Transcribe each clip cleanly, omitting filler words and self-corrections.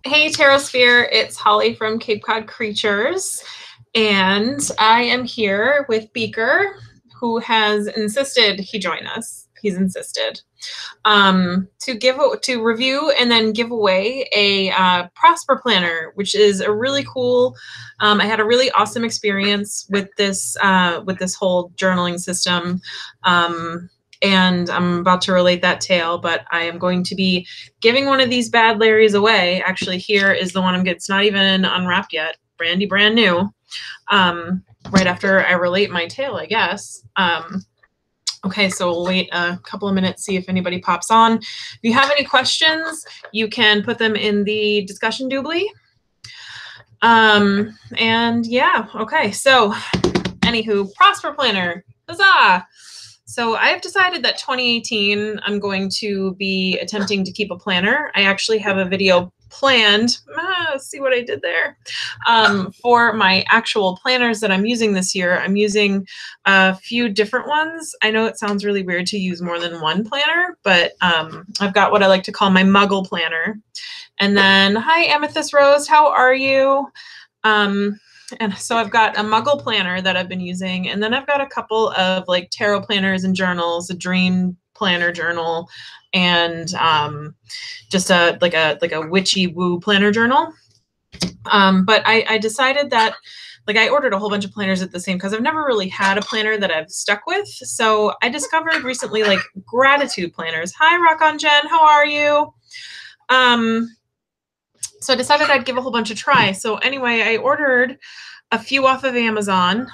Hey, Tarosphere, it's Holly from Cape Cod Creatures, and I am here with Beaker, who has insisted he join us. He's insisted to review and then give away a PROSPR planner, which is a really cool. I had a really awesome experience with this whole journaling system. And I'm about to relate that tale, but I am going to be giving one of these bad Larrys away. Actually, here is the one I'm getting. It's not even unwrapped yet. Brand new. Right after I relate my tale, I guess. Okay, so we'll wait a couple of minutes, see if anybody pops on. If you have any questions, you can put them in the discussion doobly. And yeah, okay, so anywho, PROSPR Planner, huzzah! So I've decided that 2018, I'm going to be attempting to keep a planner. I actually have a video planned, see what I did there, for my actual planners that I'm using this year. I'm using a few different ones. I know it sounds really weird to use more than one planner, but I've got what I like to call my Muggle planner. And then, hi, Amethyst Rose, how are you? And so I've got a Muggle planner that I've been using, and then I've got a couple of like tarot planners and journals, a dream planner journal, and just a witchy woo planner journal. But I decided that I ordered a whole bunch of planners at the same because I've never really had a planner that I've stuck with. So I discovered recently gratitude planners. Hi, Rock on Jen, how are you? So I decided I'd give a whole bunch a try. So anyway, I ordered a few off of Amazon.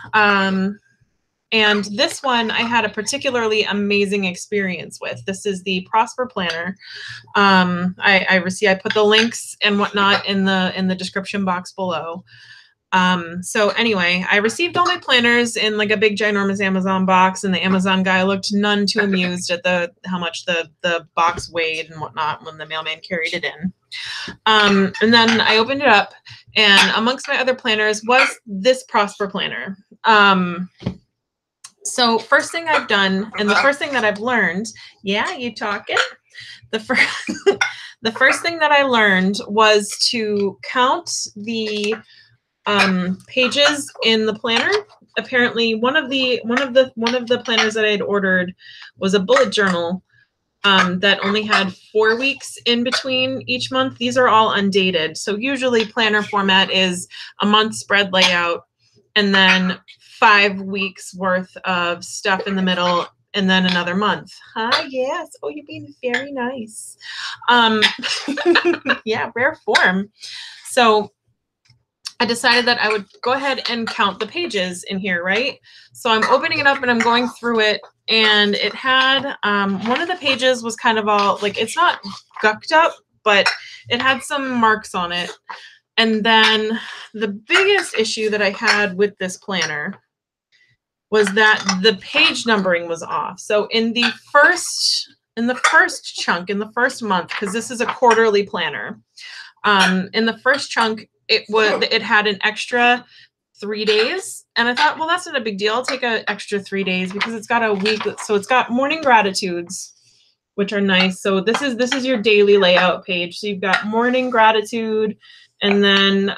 And this one I had a particularly amazing experience with. This is the PROSPR Planner. I put the links and whatnot in the description box below. So anyway, I received all my planners in a big ginormous Amazon box, and the Amazon guy looked none too amused at how much the box weighed and whatnot when the mailman carried it in. And then I opened it up, and amongst my other planners was this PROSPR planner. So first thing I've done, and the first thing that I've learned, yeah, you talking? The first thing that I learned was to count the pages in the planner. Apparently, one of the planners that I had ordered was a bullet journal that only had 4 weeks in between each month. These are all undated. So usually planner format is a month spread layout and then 5 weeks worth of stuff in the middle and then another month. Hi, yes. Oh, you're being very nice. Yeah, rare form. So I decided that I would go ahead and count the pages in here, right? So I'm opening it up and I'm going through it, and it had one of the pages was kind of all it's not gucked up, but it had some marks on it. And then the biggest issue that I had with this planner was that the page numbering was off. So in the first chunk, in the first month, because this is a quarterly planner, in the first chunk, it had an extra 3 days, and I thought, well, that's not a big deal. I'll take an extra 3 days because it's got a week. So it's got morning gratitudes, which are nice. So this is your daily layout page. So you've got morning gratitude, and then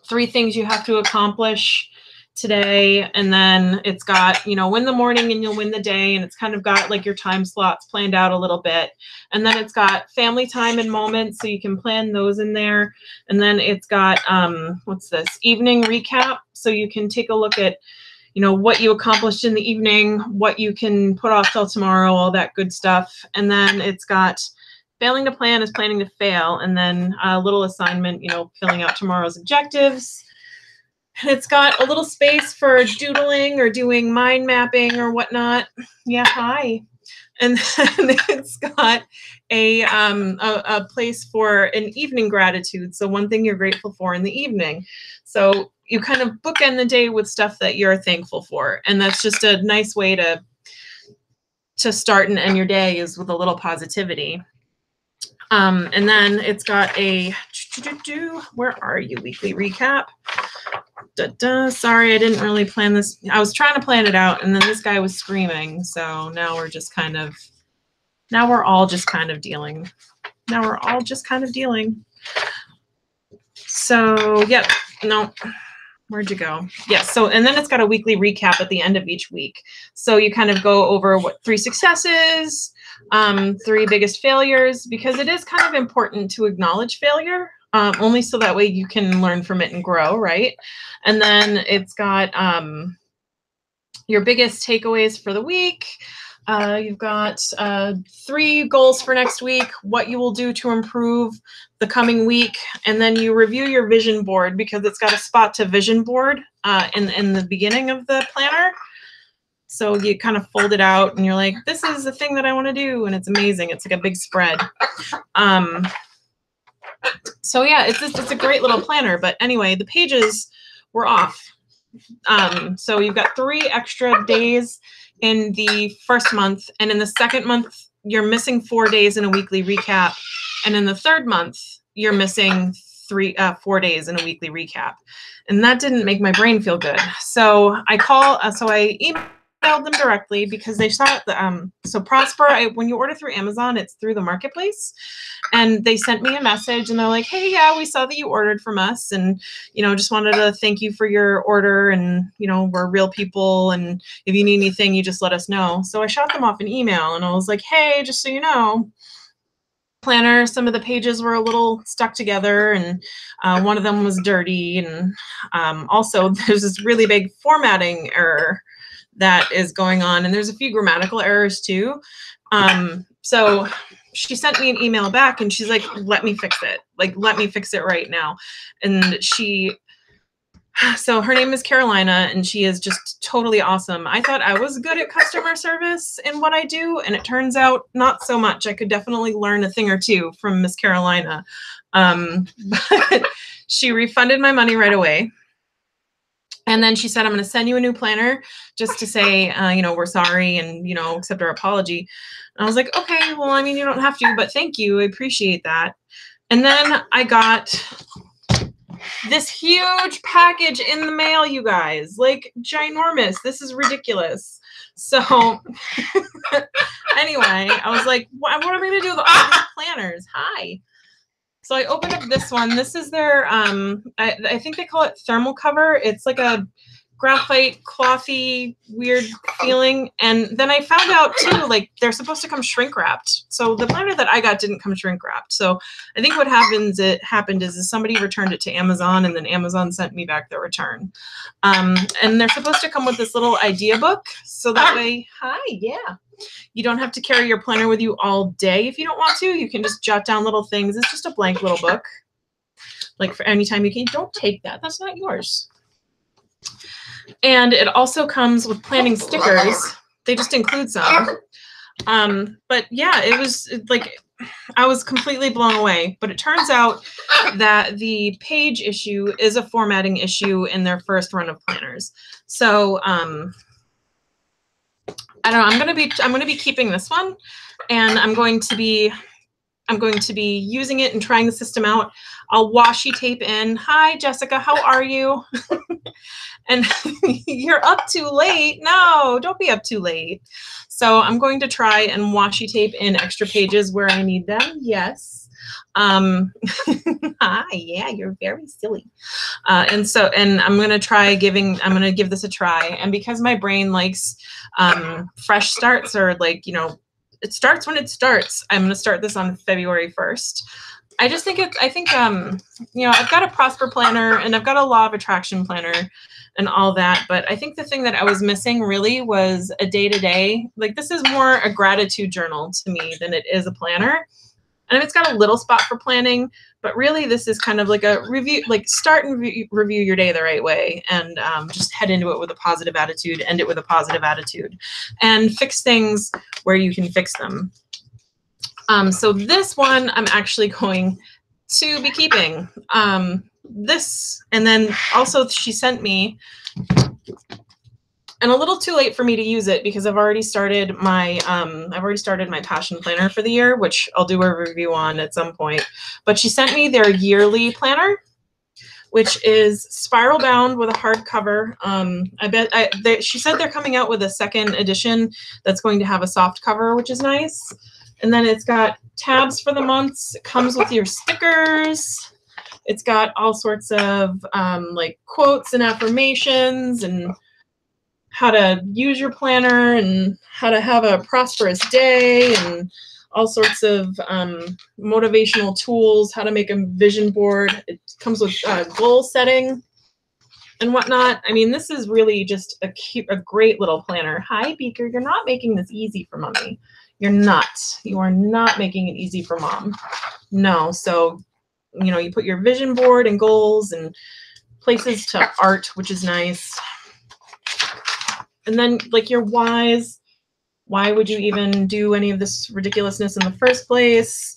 3 things you have to accomplish today, and then it's got win the morning and you'll win the day, and it's kind of got your time slots planned out a little bit, and then it's got family time and moments, so you can plan those in there, and then it's got what's this, evening recap, so you can take a look at what you accomplished in the evening, what you can put off till tomorrow, all that good stuff, and then it's got failing to plan is planning to fail, and then a little assignment, filling out tomorrow's objectives. And it's got a little space for doodling or doing mind mapping or whatnot. Yeah, hi. And then it's got a place for an evening gratitude. So one thing you're grateful for in the evening. So you kind of bookend the day with stuff that you're thankful for. And that's just a nice way to start and end your day, is with a little positivity. And then it's got a, where are you, weekly recap? Sorry, I didn't really plan this. I was trying to plan it out, and then this guy was screaming. So now we're all just kind of dealing Now we're all just kind of dealing. So, yep, no, where'd you go? Yes, so, and then it's got a weekly recap at the end of each week. So you kind of go over what 3 successes, 3 biggest failures, because it is kind of important to acknowledge failure, only so that way you can learn from it and grow, right? And then it's got your biggest takeaways for the week. You've got 3 goals for next week, what you will do to improve the coming week, and then you review your vision board, because it's got a spot to vision board in the beginning of the planner. So you kind of fold it out and you're like, this is the thing that I want to do, and it's amazing. It's like a big spread. So yeah, it's a great little planner. But anyway, the pages were off. So you've got 3 extra days in the first month, and in the second month you're missing 4 days in a weekly recap, and in the third month you're missing 4 days in a weekly recap, and that didn't make my brain feel good. So I emailed them directly, because they saw the so PROSPR, when you order through Amazon, it's through the marketplace, and they sent me a message and they're like, hey, yeah, we saw that you ordered from us, and just wanted to thank you for your order, and we're real people, and if you need anything, you just let us know. So I shot them off an email and I was like, hey, just so you know, planner, some of the pages were a little stuck together, and one of them was dirty, and also there's this really big formatting error that is going on, and there's a few grammatical errors too. So she sent me an email back and she's like, let me fix it. Like, let me fix it right now. And so her name is Carolina, and she is just totally awesome. I thought I was good at customer service in what I do, and it turns out not so much. I could definitely learn a thing or two from Miss Carolina. But she refunded my money right away. And then she said, I'm going to send you a new planner just to say, we're sorry, and, accept our apology. And I was like, okay, well, I mean, you don't have to, but thank you. I appreciate that. And then I got this huge package in the mail, you guys, like ginormous. This is ridiculous. So anyway, I was like, what am I going to do with all these planners? Hi. So I opened up this one. This is their, I think they call it thermal cover. It's like a graphite, clothy, weird feeling. And then I found out too, like, they're supposed to come shrink wrapped. So the planner that I got didn't come shrink wrapped. So I think what happened is somebody returned it to Amazon, and then Amazon sent me back the return. And they're supposed to come with this little idea book. So that way, you don't have to carry your planner with you all day if you don't want to. You can just jot down little things. It's just a blank little book. Like, for any time you can. Don't take that. That's not yours. And it also comes with planning stickers. They just include some. But yeah, it was like, I was completely blown away. But it turns out that the page issue is a formatting issue in their first run of planners. So I don't know. I'm gonna be keeping this one, and I'm going to be using it and trying the system out. I'll washi tape in. Hi, Jessica. How are you? And you're up too late. No, don't be up too late. So I'm going to try and washi tape in extra pages where I need them. Yes. Hi, yeah, you're very silly. And I'm going to give this a try. And because my brain likes fresh starts, or like, it starts when it starts, I'm going to start this on February 1st. I just think I've got a PROSPR planner, and I've got a law of attraction planner and all that. But I think the thing that I was missing really was a day-to-day. Like, this is more a gratitude journal to me than it is a planner. And it's got a little spot for planning, but really this is kind of like a review, like start and review your day the right way, and just head into it with a positive attitude, end it with a positive attitude, and fix things where you can fix them. So this one I'm actually going to be keeping. This, and then also she sent me, and a little too late for me to use it because I've already started my passion planner for the year, which I'll do a review on at some point. But she sent me their yearly planner, which is spiral bound with a hardcover. She said they're coming out with a second edition that's going to have a soft cover, which is nice. And then it's got tabs for the months. It comes with your stickers. It's got all sorts of like quotes and affirmations and how to use your planner and how to have a prosperous day and all sorts of motivational tools, how to make a vision board. It comes with goal setting and whatnot. I mean, this is really just a great little planner. Hi, Beaker, you're not making this easy for mommy. You're not. You are not making it easy for mom. No. So, you know, you put your vision board and goals and places to art, which is nice. And then like your whys. Why would you even do any of this ridiculousness in the first place?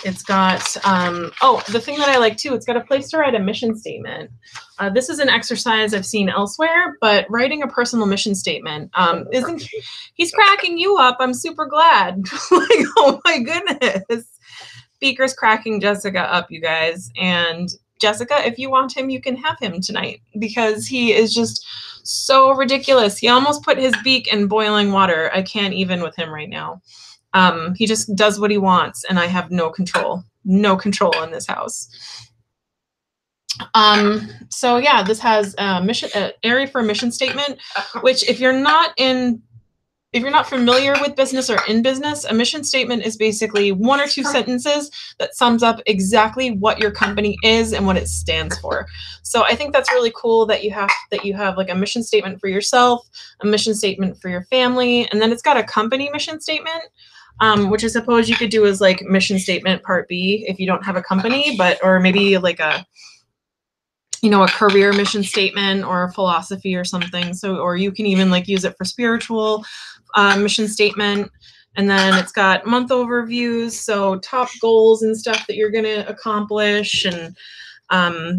It's got, oh, the thing that I like too, it's got a place to write a mission statement. This is an exercise I've seen elsewhere, but writing a personal mission statement, he's cracking you up. I'm super glad. Like, oh my goodness. Beaker's cracking Jessica up, you guys. And Jessica, if you want him, you can have him tonight because he is just so ridiculous. He almost put his beak in boiling water. I can't even with him right now. He just does what he wants, and I have no control in this house. So yeah, this has a mission, area for a mission statement, which if you're not familiar with business or in business, a mission statement is basically 1 or 2 sentences that sums up exactly what your company is and what it stands for. So I think that's really cool that you have like a mission statement for yourself, a mission statement for your family, and then it's got a company mission statement. Which I suppose you could do as like mission statement part B if you don't have a company, or maybe like a career mission statement or a philosophy or something. So, or you can even like use it for spiritual mission statement. And then it's got month overviews, so top goals and stuff that you're going to accomplish. And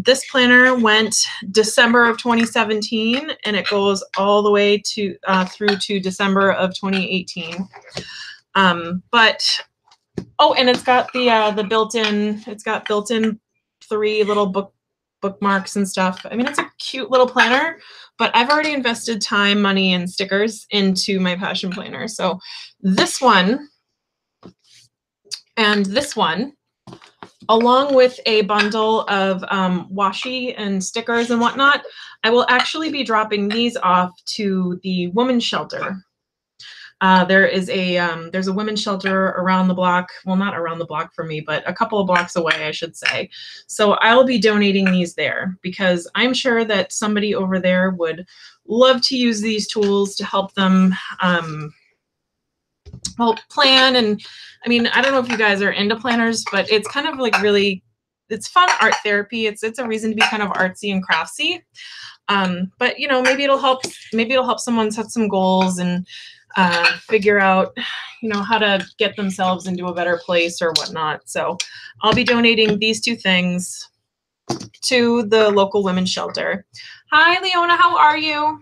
this planner went December of 2017, and it goes all the way to through to December of 2018. And it's got the built-in 3 little bookmarks and stuff. I mean, it's a cute little planner, but I've already invested time, money, and stickers into my passion planner. So this one and this one, along with a bundle of washi and stickers and whatnot, I will actually be dropping these off to the women's shelter. There's a women's shelter around the block. Well, not around the block for me, but a couple of blocks away, I should say. So I'll be donating these there because I'm sure that somebody over there would love to use these tools to help them, plan. And I mean, I don't know if you guys are into planners, but it's kind of like it's fun art therapy. It's a reason to be kind of artsy and craftsy. But maybe it'll help someone set some goals and figure out, how to get themselves into a better place or whatnot. So I'll be donating these 2 things to the local women's shelter. Hi, Leona, how are you?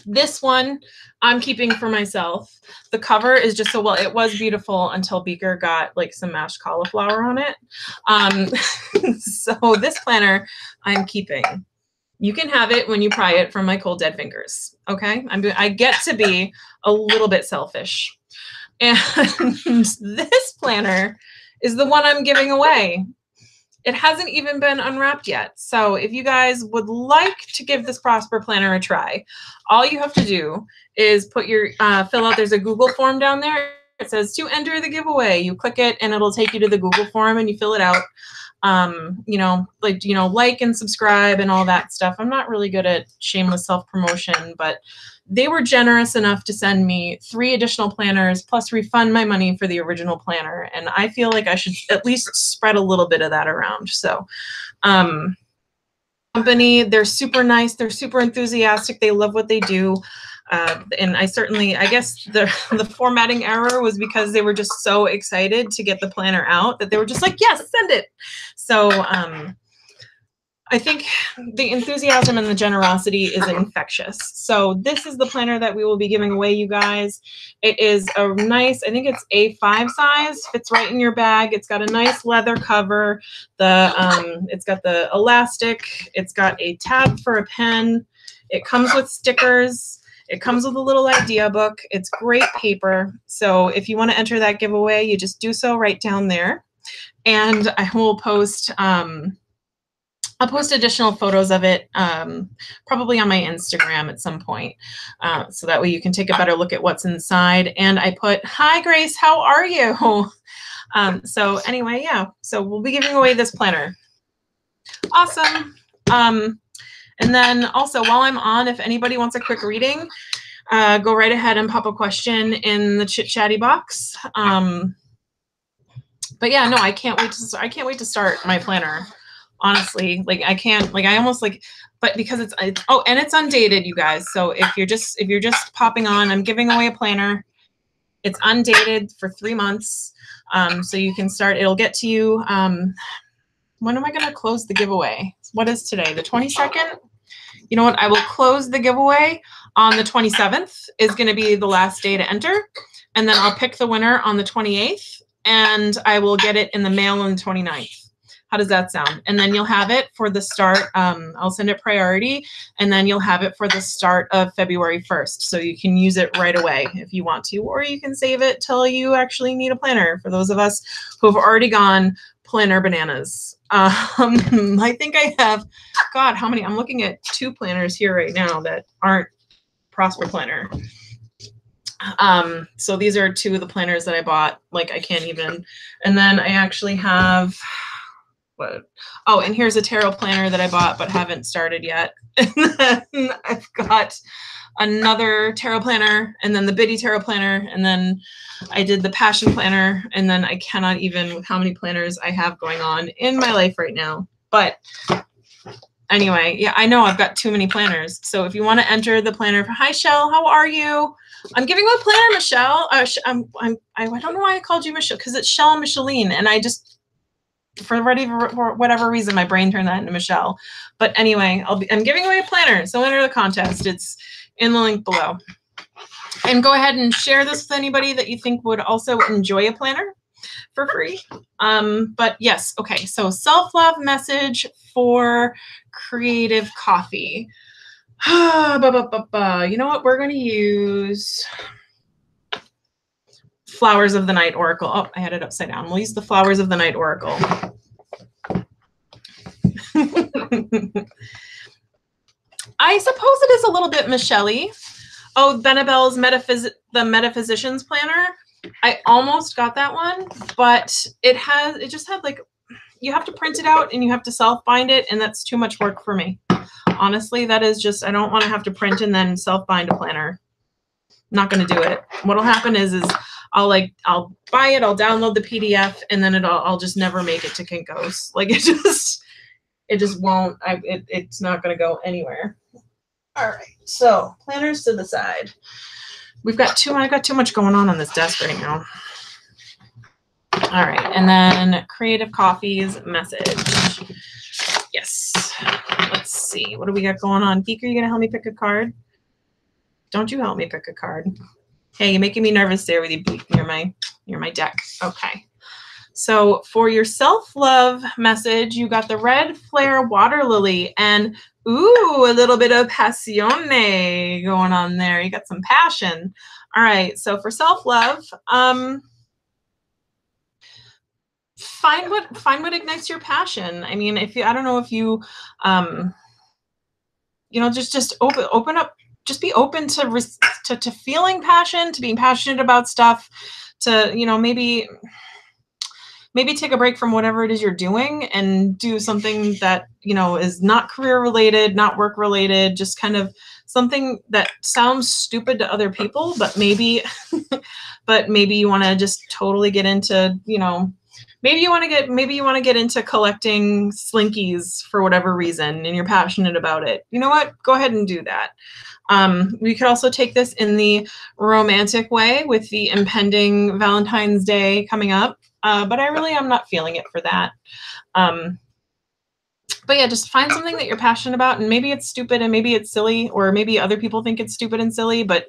This one I'm keeping for myself. The cover is just it was beautiful until Beaker got like some mashed cauliflower on it. So this planner I'm keeping. You can have it when you pry it from my cold dead fingers. Okay, I get to be a little bit selfish, and this planner is the one I'm giving away. It hasn't even been unwrapped yet. So if you guys would like to give this Prosper planner a try, all you have to do is put your fill out. There's a Google form down there. It says to enter the giveaway. You click it, and it'll take you to the Google form, and you fill it out. Like and subscribe and all that stuff. I'm not really good at shameless self-promotion, but they were generous enough to send me 3 additional planners plus refund my money for the original planner. And I feel like I should at least spread a little bit of that around. So, company, they're super nice. They're super enthusiastic. They love what they do. And I guess the formatting error was because they were just so excited to get the planner out that they were just like, yes, send it. So I think the enthusiasm and the generosity is infectious. So this is the planner that we will be giving away, you guys. It is a nice, I think it's A5 size, fits right in your bag. It's got a nice leather cover. It's got the elastic. It's got a tab for a pen. It comes with stickers. It comes with a little idea book. It's great paper. So if you want to enter that giveaway, you just do so right down there. And I will post, I'll post additional photos of it, probably on my Instagram at some point. So that way you can take a better look at what's inside. And I put, hi, Grace, how are you? So anyway, yeah, so we'll be giving away this planner. Awesome. And then also while I'm on, if anybody wants a quick reading, go right ahead and pop a question in the chit chatty box. But yeah, no, I can't wait to start my planner. Honestly, like I can't, like I almost like, but because it's oh, and it's undated, you guys. So if you're just popping on, I'm giving away a planner. It's undated for 3 months. So you can start, it'll get to you. When am I going to close the giveaway? What is today? The 22nd? You know what? I will close the giveaway on the 27th is going to be the last day to enter. And then I'll pick the winner on the 28th and I will get it in the mail on the 29th. How does that sound? And then you'll have it for the start. I'll send it priority and then you'll have it for the start of February 1st. So you can use it right away if you want to, or you can save it till you actually need a planner. For those of us who have already gone planner bananas. I think I have, God, how many? I'm looking at 2 planners here right now that aren't PROSPR planner. So these are 2 of the planners that I bought. Like I can't even, and then I actually have, what? Oh, and here's a tarot planner that I bought but haven't started yet. And then I've got another tarot planner and then the Biddy tarot planner. And then I did the passion planner. And then I cannot even with how many planners I have going on in my life right now. But anyway, yeah, I know I've got too many planners. So if you want to enter the planner, hi, Shell, how are you? I'm giving away a planner, Michelle. I don't know why I called you Michelle because it's Shell and Micheline. And I just, for whatever reason, my brain turned that into Michelle. But anyway, I'm giving away a planner. So enter the contest. It's in the link below. And go ahead and share this with anybody that you think would also enjoy a planner for free. But yes, okay. So self-love message for creative coffee. You know what? We're going to use Flowers of the Night Oracle. Oh, I had it upside down. We'll use the Flowers of the Night Oracle. I suppose it is a little bit Michelle-y. Oh, Benabelle's the Metaphysician's Planner. I almost got that one, but it just had like, you have to print it out and you have to self-bind it, and that's too much work for me. Honestly, that is just, I don't want to have to print and then self-bind a planner. Not going to do it. What'll happen is I'll buy it, I'll download the PDF, and then I'll just never make it to Kinko's. Like it just won't, it's not going to go anywhere. All right. So planners to the side. I've got too much going on this desk right now. All right. And then Creative Coffee's message. Yes. Let's see. What do we got going on? Beak, are you going to help me pick a card? Don't you help me pick a card. Hey, you're making me nervous there with you, Beak. You're my deck. Okay. So for your self-love message, you got the Red Flare Water Lily and ooh, a little bit of passione going on there. You got some passion. All right. So for self-love, find what ignites your passion. I mean, I don't know if you, just open up. Just be open to feeling passion, to being passionate about stuff, to, maybe take a break from whatever it is you're doing and do something that, is not career related, not work related, just kind of something that sounds stupid to other people, but maybe you want to just totally get into, maybe you want to get into collecting Slinkies for whatever reason and you're passionate about it. You know what? Go ahead and do that. We could also take this in the romantic way with the impending Valentine's Day coming up. But I really am not feeling it for that. But yeah, just find something that you're passionate about, and maybe it's stupid and maybe it's silly, or maybe other people think it's stupid and silly, but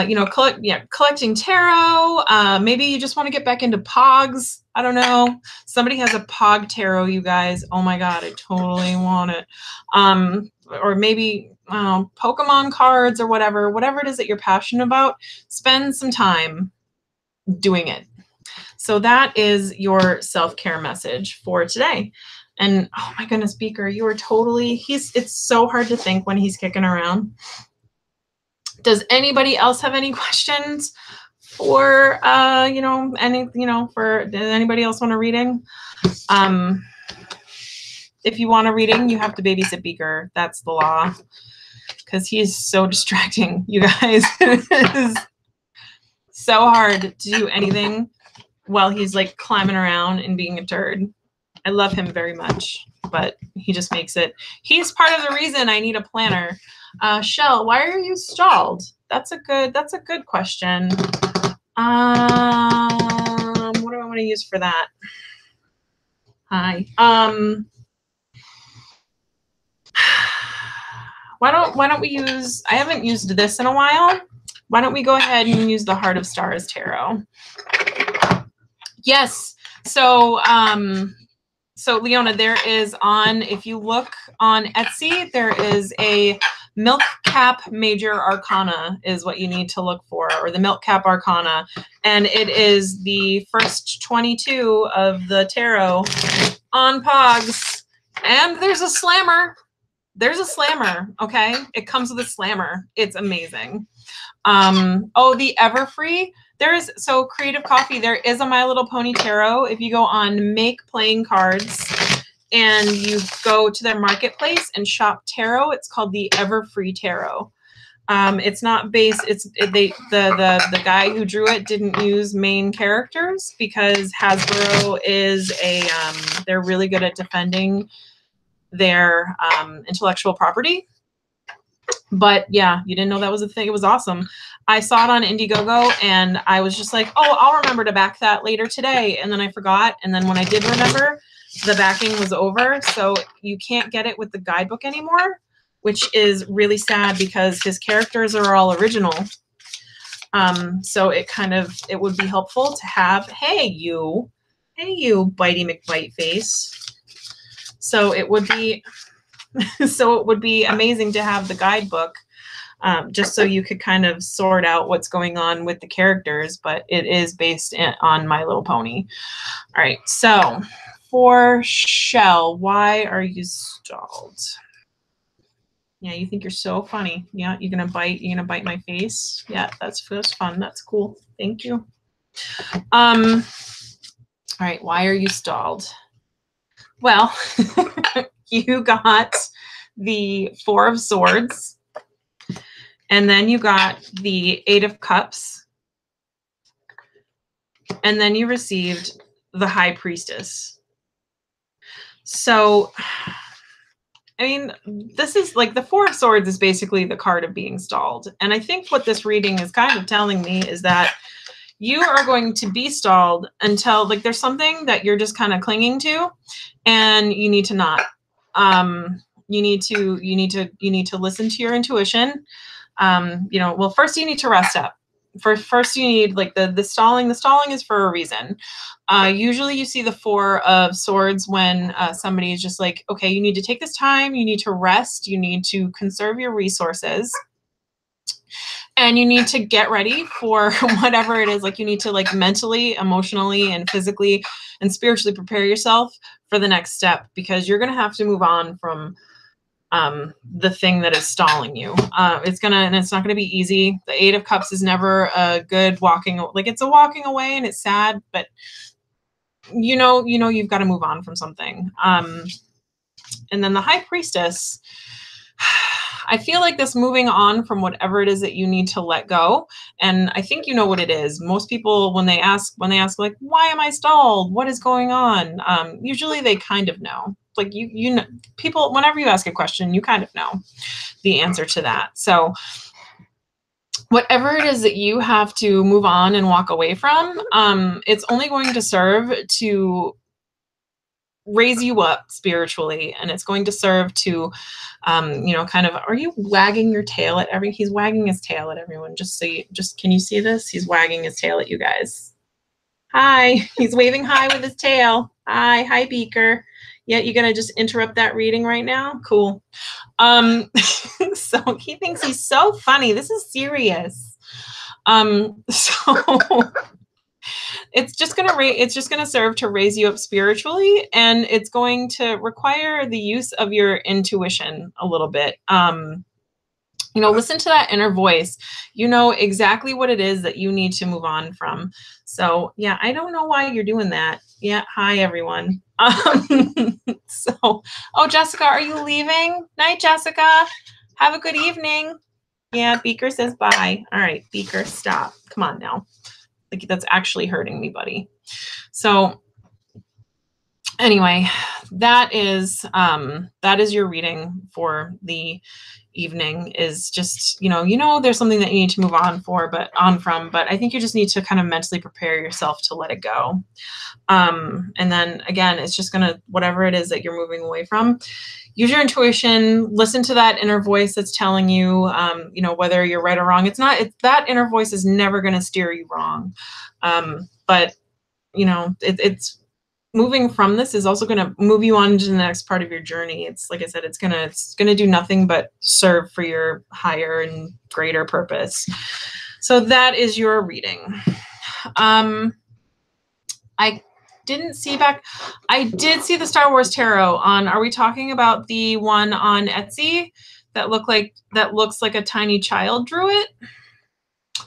you know, collecting tarot. Maybe you just want to get back into pogs. I don't know. Somebody has a pog tarot, you guys. Oh my God, I totally want it. Or maybe, I don't know, Pokemon cards or whatever it is that you're passionate about, spend some time doing it. So that is your self-care message for today. And oh my goodness, Beaker, you are totally, it's so hard to think when he's kicking around. Does anybody else have any questions for, does anybody else want a reading? If you want a reading, you have to babysit Beaker. That's the law, because he's so distracting, you guys. It is so hard to do anything while he's like climbing around and being a turd. I love him very much, but he just makes it. He's part of the reason I need a planner. Shell, why are you stalled? That's a good question. What do I want to use for that? Hi. Why don't we use, I haven't used this in a while. Why don't we go ahead and use the Heart of Stars Tarot? Yes. So Leona, there is if you look on Etsy, there is a Milk Cap Major Arcana is what you need to look for, or the Milk Cap Arcana. And it is the first 22 of the tarot on Pogs. And there's a slammer. There's a slammer, okay? It comes with a slammer. It's amazing. Oh, the Everfree. So Creative Coffee, there is a My Little Pony Tarot. If you go on Make Playing Cards and you go to their marketplace and shop tarot, it's called the Everfree Tarot. It's not based, the guy who drew it didn't use main characters because Hasbro is they're really good at defending their intellectual property. But yeah, you didn't know that was a thing. It was awesome. I saw it on Indiegogo and I was just like, oh, I'll remember to back that later today. And then I forgot. And then when I did remember, the backing was over. So you can't get it with the guidebook anymore, which is really sad because his characters are all original. So it would be helpful to have, hey you Bitey McBite face. So it would be amazing to have the guidebook, just so you could kind of sort out what's going on with the characters, but it is based on My Little Pony. All right, so for Shell, why are you stalled? Yeah, you think you're so funny. Yeah, you're gonna bite my face. Yeah, that's fun. That's cool. Thank you. All right, why are you stalled? Well, you got the Four of Swords, and then you got the Eight of Cups, and then you received the High Priestess. So, I mean, this is like the Four of Swords is basically the card of being stalled. And I think what this reading is kind of telling me is that you are going to be stalled until like there's something that you're just kind of clinging to and you need to not. You need to listen to your intuition. Well, first you need to rest up. First you need like the stalling. The stalling is for a reason. Usually you see the Four of Swords when somebody is just like, okay, you need to take this time. You need to rest. You need to conserve your resources. And you need to get ready for whatever it is. Like you need to like mentally, emotionally, and physically and spiritually prepare yourself for the next step, because you're going to have to move on from the thing that is stalling you. It's not gonna be easy. The Eight of Cups is never a good it's a walking away and it's sad, but you've got to move on from something. And then the High Priestess, I feel like this moving on from whatever it is that you need to let go. And I think you know what it is. Most people, when they ask like, why am I stalled? What is going on? Usually they kind of know. Like you know, people, whenever you ask a question, you kind of know the answer to that. So whatever it is that you have to move on and walk away from, it's only going to serve to raise you up spiritually, and it's going to serve to, you know, kind of, are you wagging your tail at he's wagging his tail at everyone. Just so you, can you see this? He's wagging his tail at you guys. Hi, he's waving hi with his tail. Hi, Beaker. Yeah, you're gonna just interrupt that reading right now? Cool. So he thinks he's so funny. This is serious. So it's just gonna serve to raise you up spiritually, and it's going to require the use of your intuition a little bit. You know, listen to that inner voice. You know exactly what it is that you need to move on from. So yeah, I don't know why you're doing that. Yeah, hi everyone. So, oh, Jessica, are you leaving? Night, Jessica. Have a good evening. Yeah, Beaker says bye. All right, Beaker, stop. Come on now. Like, that's actually hurting me, buddy. So anyway, that is your reading for the evening. Is just, you know, there's something that you need to move on from, but I think you just need to kind of mentally prepare yourself to let it go. And then again, it's just gonna, whatever it is that you're moving away from, use your intuition, listen to that inner voice that's telling you, you know, whether you're right or wrong. That inner voice is never going to steer you wrong. But you know, it's moving from this is also going to move you on to the next part of your journey. It's like I said, it's going to do nothing but serve for your higher and greater purpose. So that is your reading. I did see the Star Wars Tarot on, are we talking about the one on Etsy that looks like a tiny child drew it?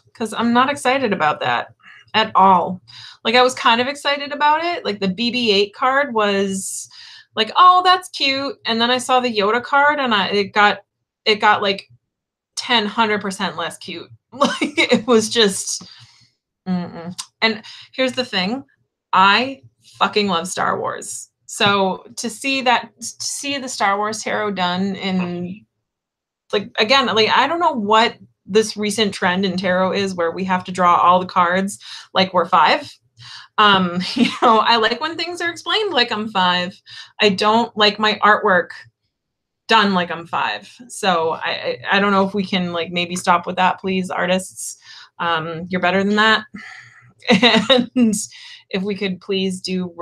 Because I'm not excited about that at all. Like, I was kind of excited about it. Like, the BB-8 card was like, oh, that's cute. And then I saw the Yoda card, and it got like 100% less cute. Like, it was just, And here's the thing. I fucking love Star Wars. So to see the Star Wars Tarot done in, like, again, like, I don't know what this recent trend in tarot is where we have to draw all the cards like we're 5. You know, I like when things are explained like I'm 5. I don't like my artwork done like I'm 5. So I don't know if we can, like, maybe stop with that, please, artists. You're better than that. And if we could please do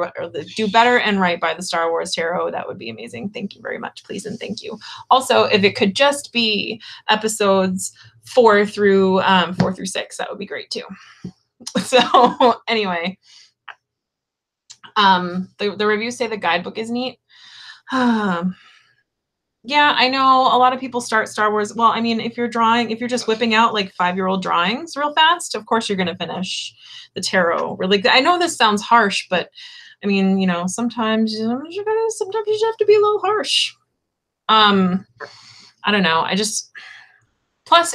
better and right by the Star Wars Tarot, that would be amazing. Thank you very much, please, and thank you. Also, if it could just be episodes 4 through 6, that would be great too. So anyway, the reviews say the guidebook is neat. Yeah, I know a lot of people start Star Wars. Well, I mean, if you're just whipping out like 5-year-old drawings real fast, of course you're going to finish the tarot. Really, I know this sounds harsh, but I mean, you know, sometimes you just have to be a little harsh. I don't know. Plus,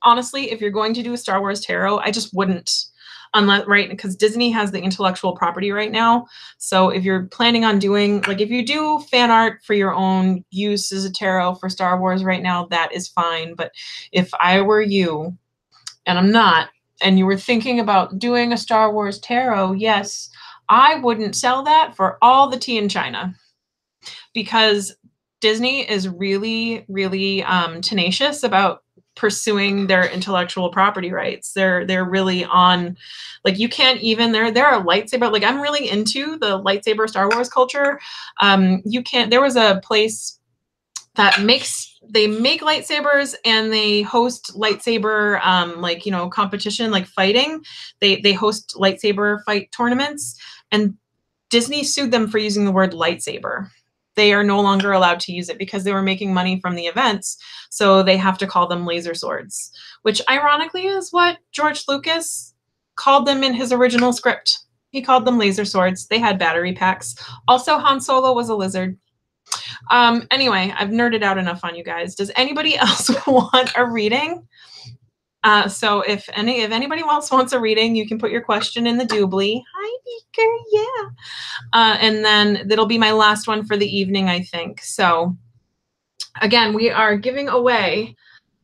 honestly, if you're going to do a Star Wars tarot, I just wouldn't. Unless, right, because Disney has the intellectual property right now. So if you're planning on doing, like, if you do fan art for your own use as a tarot for Star Wars right now, that is fine. But if I were you, and I'm not, and you were thinking about doing a Star Wars tarot, yes, I wouldn't sell that for all the tea in China, because Disney is really, really tenacious about pursuing their intellectual property rights. They're really on, like, you can't even, there are lightsaber, like, I'm really into the lightsaber Star Wars culture. There was a place that they make lightsabers, and they host lightsaber like, you know, competition, like fighting. They host lightsaber fight tournaments, and Disney sued them for using the word lightsaber. They are no longer allowed to use it because they were making money from the events. So they have to call them laser swords, which ironically is what George Lucas called them in his original script. He called them laser swords. They had battery packs. Also, Han Solo was a lizard. Anyway, I've nerded out enough on you guys. Does anybody else want a reading? So if anybody else wants a reading, you can put your question in the doobly. Hi, Beaker. Yeah. And then that'll be my last one for the evening, I think. So again, we are giving away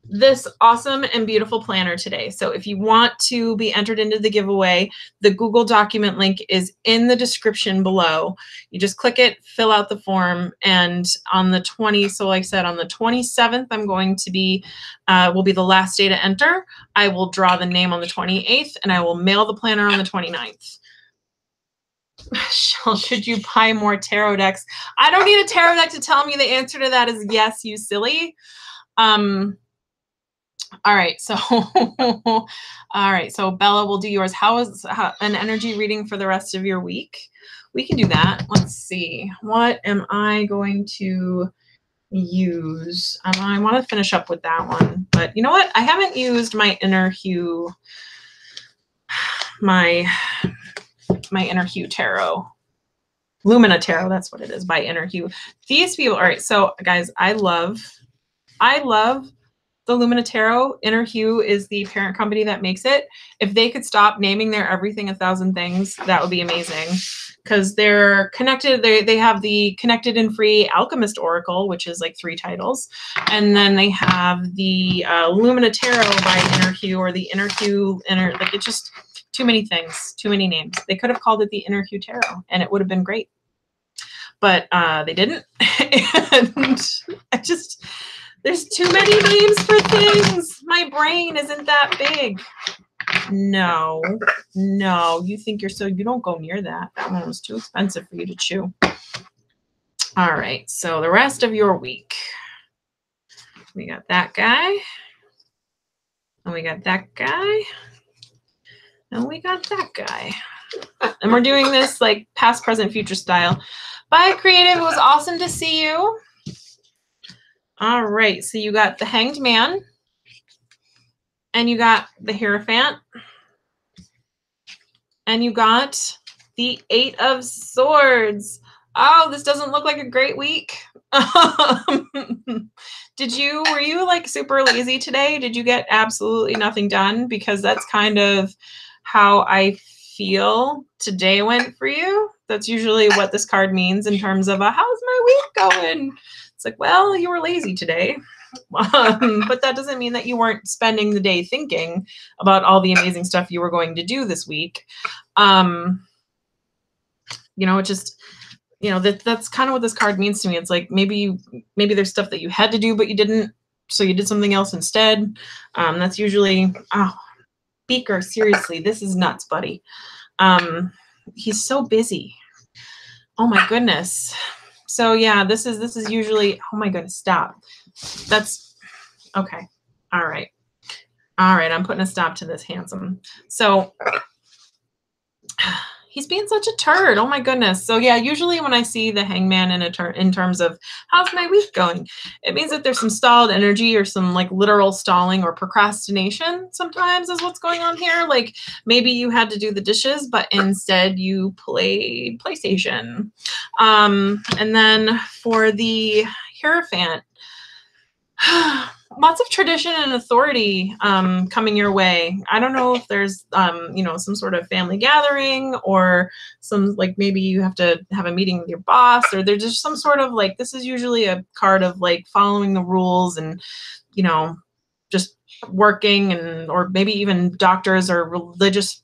this awesome and beautiful planner today. So if you want to be entered into the giveaway, the Google document link is in the description below. You just click it, fill out the form, and on the 20, so like I said, on the 27th, I'm going to be, will be the last day to enter. I will draw the name on the 28th, and I will mail the planner on the 29th. Michelle, should you buy more tarot decks? I don't need a tarot deck to tell me the answer to that is yes, you silly. All right, so Bella, we'll do yours. How is an energy reading for the rest of your week? We can do that. Let's see. What am I going to use? I want to finish up with that one, but you know what? I haven't used my inner hue, my inner hue tarot. Lumina Tarot, that's what it is, by Inner Hue. These people, all right, so guys, I love the Lumina Tarot. Inner Hue is the parent company that makes it. If they could stop naming their everything 1,000 things, that would be amazing. Because they're connected, they have the Connected and Free Alchemist Oracle, which is like 3 titles. And then they have the Lumina Tarot by Inner Hue, or the Inner Hue, like it's just too many things, too many names. They could have called it the Inner Hue Tarot, and it would have been great. But they didn't. And there's too many names for things. My brain isn't that big. No, you think you don't go near that. That one was too expensive for you to chew. All right, so the rest of your week. We got that guy. And we got that guy. And we got that guy. And we're doing this like past, present, future style. Bye, Creative. It was awesome to see you. All right, so you got the Hanged Man, and you got the Hierophant, and you got the 8 of Swords. Oh, this doesn't look like a great week. Were you like super lazy today? Did you get absolutely nothing done? Because that's kind of how I feel today went for you. That's usually what this card means in terms of how's my week going? It's like, well, you were lazy today. But that doesn't mean that you weren't spending the day thinking about all the amazing stuff you were going to do this week. It just, that's kind of what this card means to me. It's like maybe there's stuff that you had to do, but you didn't, so you did something else instead. That's usually, Beaker, seriously, this is nuts, buddy. He's so busy. Oh my goodness. So yeah, this is usually, oh my goodness, stop. That's okay. All right. I'm putting a stop to this, handsome. So he's being such a turd. Oh my goodness. So yeah, usually when I see the Hangman in terms of how's my week going, it means that there's some stalled energy or some like literal stalling or procrastination sometimes is what's going on here. Like maybe you had to do the dishes, but instead you played PlayStation. And then for the Hierophant, lots of tradition and authority coming your way. I don't know if there's some sort of family gathering, or some like maybe you have to have a meeting with your boss, or there's just some sort of like, this is usually a card of like following the rules and just working, and or maybe even doctors or religious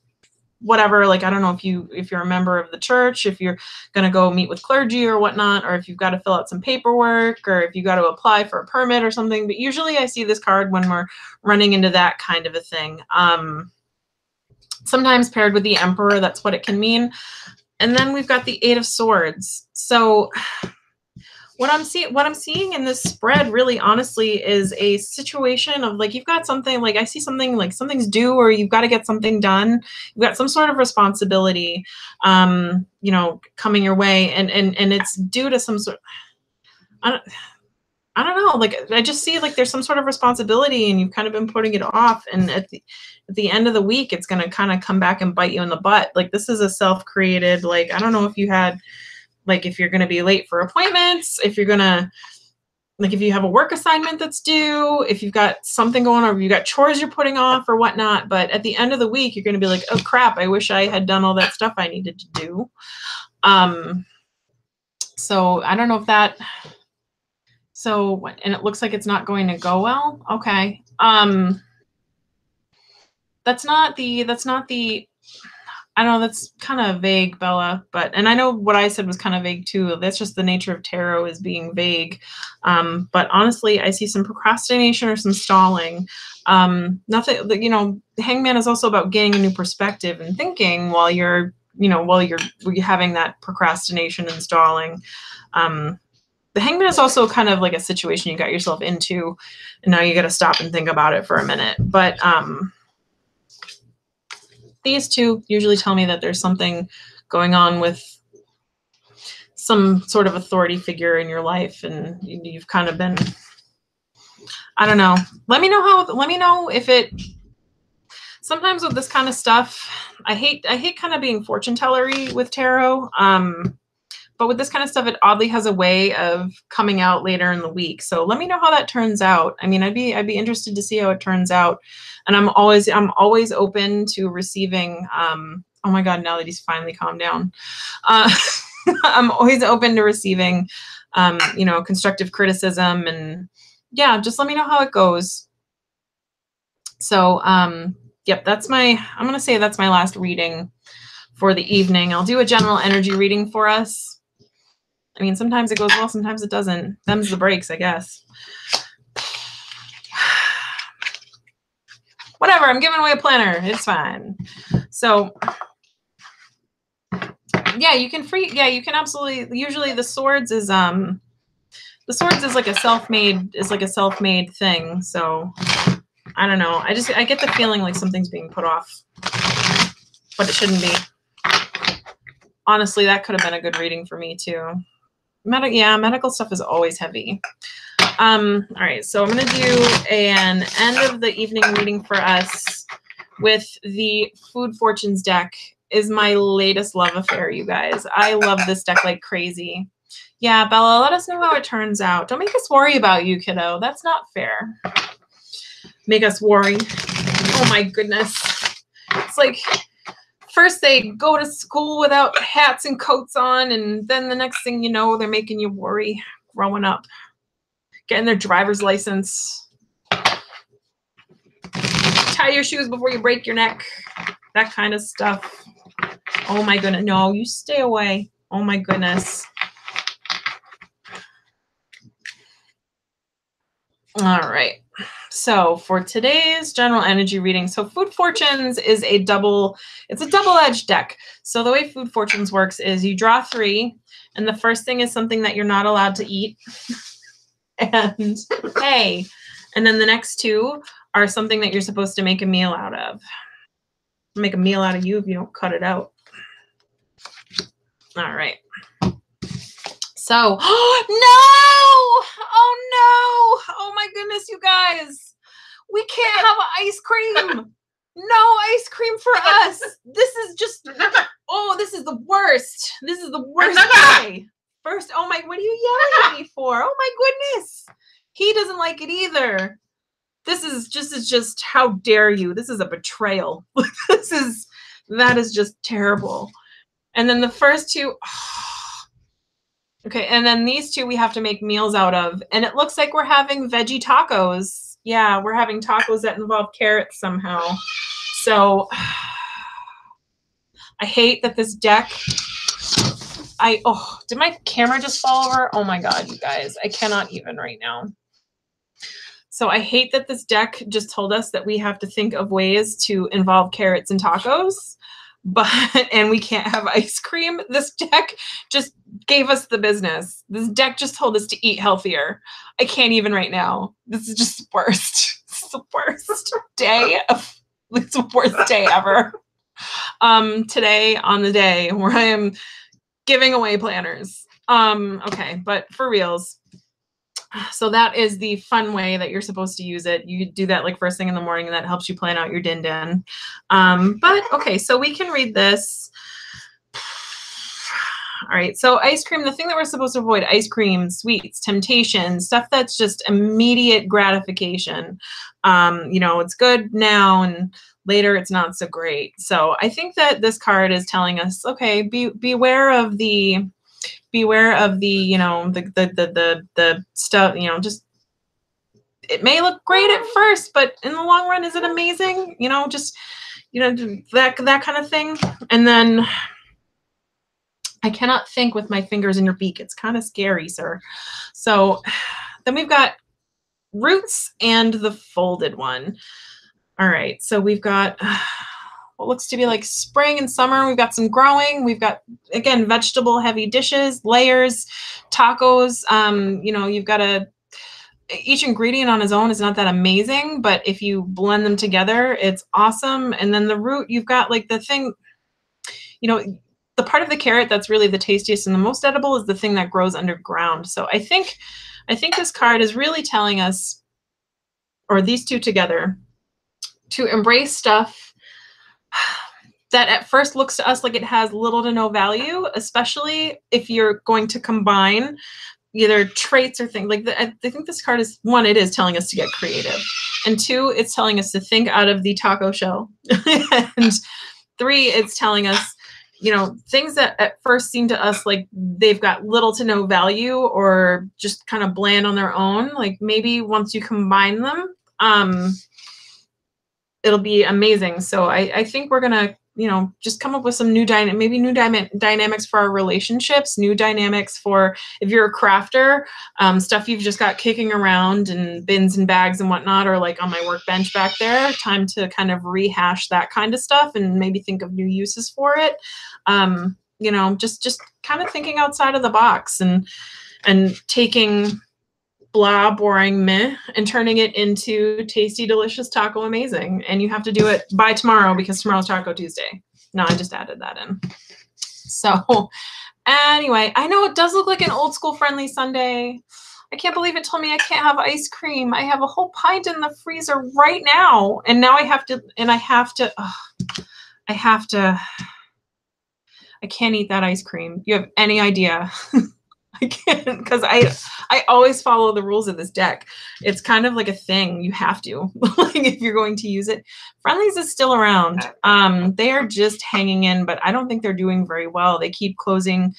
whatever. Like I don't know if you're a member of the church, if you're going to go meet with clergy or whatnot, or if you've got to fill out some paperwork, or if you got to apply for a permit or something. But usually I see this card when we're running into that kind of a thing. Sometimes paired with the Emperor, that's what it can mean. And then we've got the 8 of Swords. So what I'm seeing in this spread really honestly is a situation of like, you've got something, like I see something like something's due, or you've got to get something done. You've got some sort of responsibility, coming your way, and it's due to some sort, I don't know, like I just see like there's some sort of responsibility and you've kind of been putting it off, and at the end of the week it's going to kind of come back and bite you in the butt. Like this is a self-created, like I don't know if you had, like if you're going to be late for appointments, if you're going to, like if you have a work assignment that's due, if you've got something going on, or you've got chores you're putting off or whatnot, but at the end of the week, you're going to be like, oh crap, I wish I had done all that stuff I needed to do. So I don't know if that So, and it looks like it's not going to go well. Okay. That's not the, I don't know, that's kind of vague, Bella, and I know what I said was kind of vague too. That's just the nature of tarot, is being vague. But honestly, I see some procrastination or some stalling. Nothing, you know, the Hangman is also about gaining a new perspective and thinking while you're having that procrastination and stalling. The Hangman is also kind of like a situation you got yourself into, and now you got to stop and think about it for a minute. But these two usually tell me that there's something going on with some sort of authority figure in your life, and you've kind of been, I don't know. Let me know if it, sometimes with this kind of stuff, I hate kind of being fortune tellery with tarot. But with this kind of stuff, it oddly has a way of coming out later in the week. So let me know how that turns out. I mean, I'd be interested to see how it turns out. And I'm always open to receiving, oh my God, now that he's finally calmed down. I'm always open to receiving, you know, constructive criticism, and yeah, just let me know how it goes. So, yep, I'm going to say that's my last reading for the evening. I'll do a general energy reading for us. I mean, sometimes it goes well, sometimes it doesn't. Them's the breaks, I guess. Whatever, I'm giving away a planner. It's fine. So, yeah, you can absolutely, usually the swords is like a self-made thing. So, I don't know. I get the feeling like something's being put off, but it shouldn't be. Honestly, that could have been a good reading for me too. Medical stuff is always heavy. All right, so I'm going to do an end of the evening reading for us with the Food Fortunes deck. Is my latest love affair, you guys. I love this deck like crazy. Yeah, Bella, let us know how it turns out. Don't make us worry about you, kiddo. That's not fair. Make us worry. Oh my goodness. It's like, first they go to school without hats and coats on, and then the next thing you know, they're making you worry growing up. Getting their driver's license. Tie your shoes before you break your neck. That kind of stuff. Oh my goodness. No, you stay away. Oh my goodness. All right. So for today's general energy reading, so Food Fortunes is it's a double-edged deck. So the way Food Fortunes works is you draw 3, and the first thing is something that you're not allowed to eat. And hey, and then the next 2 are something that you're supposed to make a meal out of. Make a meal out of you if you don't cut it out. All right. So, oh no! Oh no! Oh my goodness, you guys. We can't have ice cream. No ice cream for us. This is just, oh, this is the worst. This is the worst day. First, oh my, what are you yelling at me for? Oh my goodness. He doesn't like it either. This is just, how dare you? This is a betrayal. That is just terrible. And then the first 2, oh. Okay, and then these 2 we have to make meals out of. And it looks like we're having veggie tacos. Yeah, we're having tacos that involve carrots somehow. So I hate that this deck, did my camera just fall over? Oh my God, you guys, I cannot even right now. So I hate that this deck just told us that we have to think of ways to involve carrots and tacos, and we can't have ice cream. This deck just gave us the business. This deck just told us to eat healthier. I can't even right now. This is just the worst. It's the worst day. It's the worst day ever. Today on the day where I am giving away planners. Okay, but for reals. So that is the fun way that you're supposed to use it. You do that like first thing in the morning, and that helps you plan out your din-din. But okay, so we can read this. All right, so ice cream, the thing that we're supposed to avoid, ice cream, sweets, temptation, stuff that's just immediate gratification. You know, it's good now and later it's not so great. So I think that this card is telling us, okay, beware of the beware of the, you know, the stuff, you know, just, it may look great at first, but in the long run, is it amazing? You know, just, you know, that kind of thing. And then I cannot think with my fingers in your beak. It's kind of scary, sir. So then we've got roots and the folded one. All right, so we've got what looks to be like spring and summer. We've got some growing. We've got, again, vegetable heavy dishes, layers, tacos. You know, you've got each ingredient on its own is not that amazing, but if you blend them together, it's awesome. And then the root, you've got like the thing, you know, the part of the carrot that's really the tastiest and the most edible is the thing that grows underground. So I think this card is really telling us, or these two together, to embrace stuff that at first looks to us like it has little to no value, especially if you're going to combine either traits or things like that. I think this card is, one, it is telling us to get creative, and two, it's telling us to think out of the taco shell, and three, it's telling us, you know, things that at first seem to us like they've got little to no value or just kind of bland on their own, like maybe once you combine them, it'll be amazing. So I think we're gonna, you know, just come up with some new dynamics for our relationships, new dynamics for if you're a crafter, stuff you've just got kicking around in bins and bags and whatnot, or like on my workbench back there. Time to kind of rehash that kind of stuff and maybe think of new uses for it. You know, just kind of thinking outside of the box and taking blah, boring, meh, and turning it into tasty, delicious taco amazing. And you have to do it by tomorrow because tomorrow's Taco Tuesday. No, I just added that in. So anyway, I know it does look like an old school friendly Sunday. I can't believe it told me I can't have ice cream. I have a whole pint in the freezer right now. And now I can't eat that ice cream. You have any idea? I can't, because I always follow the rules of this deck. It's kind of like a thing. You have to, like, if you're going to use it. Friendlies is still around. They are just hanging in, but I don't think they're doing very well. They keep closing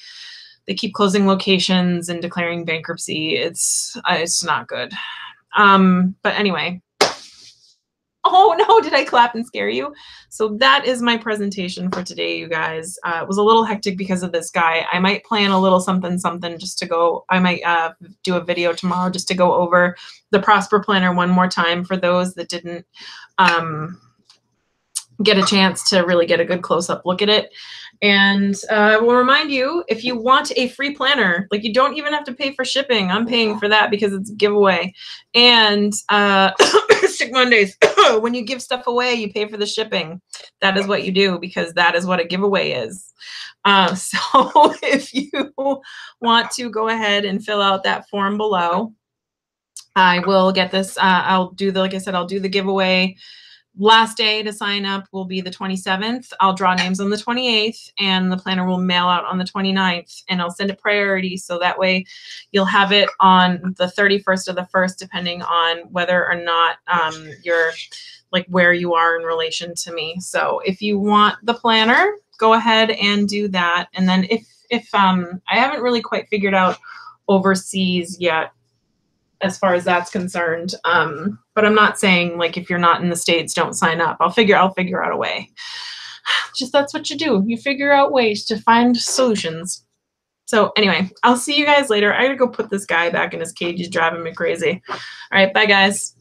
locations and declaring bankruptcy. It's not good. But anyway. Oh no, did I clap and scare you? So that is my presentation for today, you guys. It was a little hectic because of this guy. I might plan a little something just to go. I might do a video tomorrow just to go over the PROSPR planner one more time for those that didn't get a chance to really get a good close-up look at it. And I will remind you, if you want a free planner, like, you don't even have to pay for shipping. I'm paying for that because it's a giveaway. And Stick Mondays, when you give stuff away, you pay for the shipping. That is what you do, because that is what a giveaway is. So if you want to go ahead and fill out that form below, I will get this. I'll do the giveaway. Last day to sign up will be the 27th. I'll draw names on the 28th, and the planner will mail out on the 29th, and I'll send a priority. So that way you'll have it on the 31st or the 1st, depending on whether or not you're, like, where you are in relation to me. So if you want the planner, go ahead and do that. And then if I haven't really quite figured out overseas yet, as far as that's concerned. But I'm not saying, like, if you're not in the States, don't sign up. I'll figure out a way. Just, that's what you do. You figure out ways to find solutions. So anyway, I'll see you guys later. I gotta go put this guy back in his cage. He's driving me crazy. All right, bye guys.